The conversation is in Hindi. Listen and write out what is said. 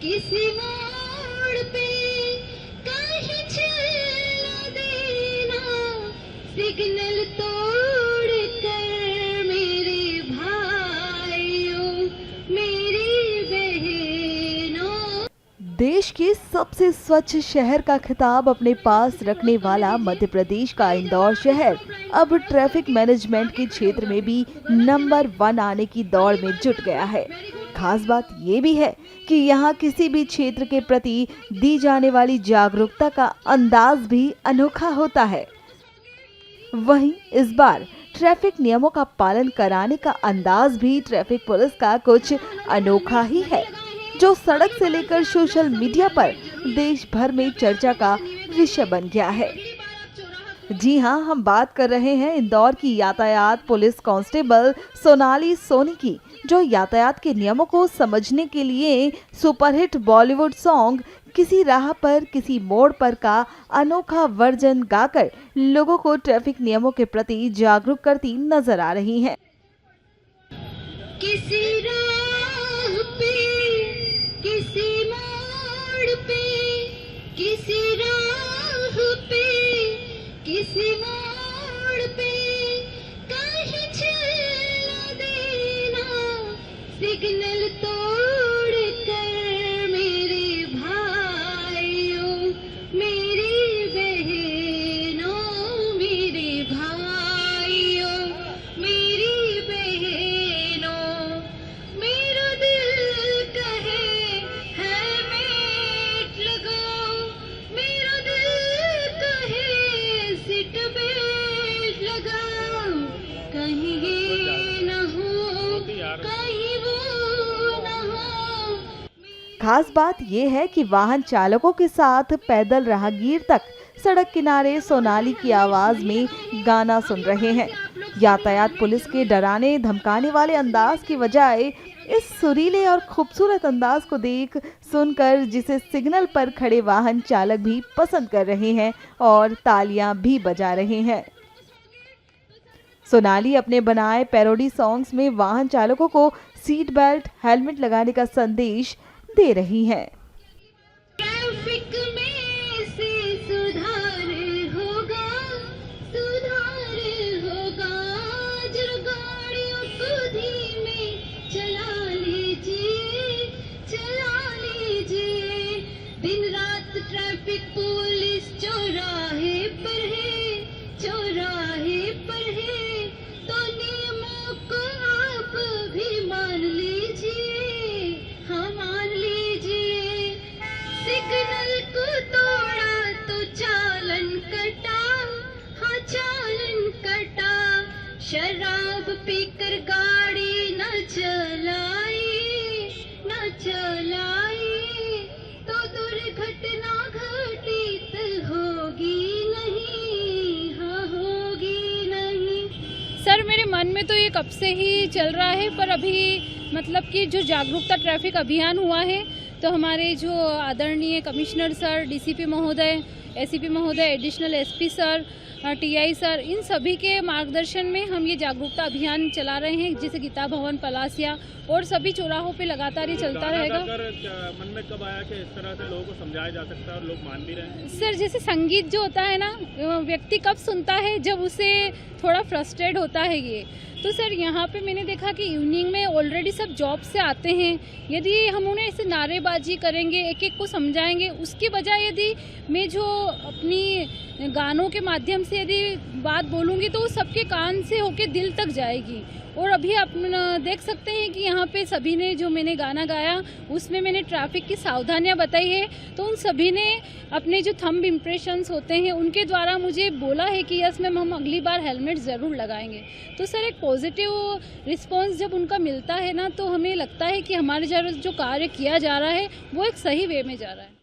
किसी मोड़ पे कहीं चला देना, सिग्नल तोड़ कर मेरे भाइयों मेरी बहनों। देश के सबसे स्वच्छ शहर का खिताब अपने पास रखने वाला मध्य प्रदेश का इंदौर शहर अब ट्रैफिक मैनेजमेंट के क्षेत्र में भी नंबर 1 आने की दौड़ में जुट गया है। खास बात ये भी है कि यहाँ किसी भी क्षेत्र के प्रति दी जाने वाली जागरूकता का अंदाज भी अनोखा होता है। वहीं इस बार ट्रैफिक नियमों का पालन कराने का अंदाज भी ट्रैफिक पुलिस का कुछ अनोखा ही है, जो सड़क से लेकर सोशल मीडिया पर देश भर में चर्चा का विषय बन गया है। जी हां, हम बात कर रहे हैं इंदौर की यातायात पुलिस कांस्टेबल सोनाली सोनी की, जो यातायात के नियमों को समझने के लिए सुपरहिट बॉलीवुड सॉन्ग किसी राह पर किसी मोड़ पर का अनोखा वर्जन गाकर लोगों को ट्रैफिक नियमों के प्रति जागरूक करती नजर आ रही हैं। किसी राह पे किसी मोड़ पे किसी राह पे किसी मोड़ पे कहीं चला देना, सिग्नल तोड़ कर मेरे भाइयों मेरी बहनों, मेरे भाइयों मेरी बहनों। मेरा दिल कहे हेलमेट लगाओ, मेरा दिल कहे सीट बेल्ट लगाओ, कहीं ये न हो कहीं वो न हो। खास बात यह है कि वाहन चालकों के साथ पैदल राहगीर तक सड़क किनारे सोनाली की आवाज में गाना सुन रहे हैं। यातायात पुलिस के डराने धमकाने वाले अंदाज की बजाय इस सुरीले और खूबसूरत अंदाज को देख सुनकर जिसे सिग्नल पर खड़े वाहन चालक भी पसंद कर रहे हैं और तालियां भी बजा रहे हैं। सोनाली अपने बनाए पैरोडी सॉन्ग्स में वाहन चालकों को सीट बेल्ट, हेलमेट लगाने का संदेश दे रही हैं। ट्रैफिक में से सुधार होगा, सुधार होगा। जरा गाड़ियों को धीमे चला लीजिए, चला लीजिए। दिन रात ट्रैफिक पुलिस चौराहे पर है, चौराहे पर है, तो नियमों को आप भी मान लीजिए, हाँ मान लीजिए। सिग्नल को तोड़ा तो चालन कटा, हाँ चालन कटा। शराब पीकर गाड़ी न चलाई, न चलाई, तो दुर्घटना घटित होगी नहीं, हाँ होगी नहीं। सर, मेरे मन में तो ये कब से ही चल रहा है, पर अभी मतलब कि जो जागरूकता ट्रैफिक अभियान हुआ है, तो हमारे जो आदरणीय कमिश्नर सर, डीसीपी महोदय, एसीपी महोदय, additional SP sir, TI sir, इन सभी के मार्गदर्शन में हम ये जागरूकता अभियान चला रहे हैं, जैसे गीता भवन, पलासिया और सभी चौराहों पे लगातार ये चलता रहेगा। मन में कब आया कि इस तरह से लोगों को समझाया जा सकता है और लोग मान भी रहे हैं? सर, जैसे संगीत जो होता है ना, व्यक्ति कब सुनता है, जब उसे थोड़ा फ्रस्ट्रेट होता है ये। तो सर, यहाँ पे मैंने देखा कि इवनिंग में ऑलरेडी सब जॉब से आते हैं। यदि हम उन्हें ऐसे नारेबाजी करेंगे, एक एक को समझाएंगे, उसकी बजाय यदि मैं जो अपनी गानों के माध्यम से यदि बात बोलूँगी तो वो सबके कान से होके दिल तक जाएगी। और अभी आप देख सकते हैं कि यहाँ पे सभी ने जो मैंने गाना गाया उसमें मैंने ट्रैफिक की सावधानियाँ बताई है, तो उन सभी ने अपने जो थंब इम्प्रेशंस होते हैं उनके द्वारा मुझे बोला है कि यस मैम, हम अगली बार हेलमेट ज़रूर लगाएंगे। तो सर, एक पॉजिटिव रिस्पॉन्स जब उनका मिलता है ना, तो हमें लगता है कि हमारे जो कार्य किया जा रहा है वो एक सही वे में जा रहा है।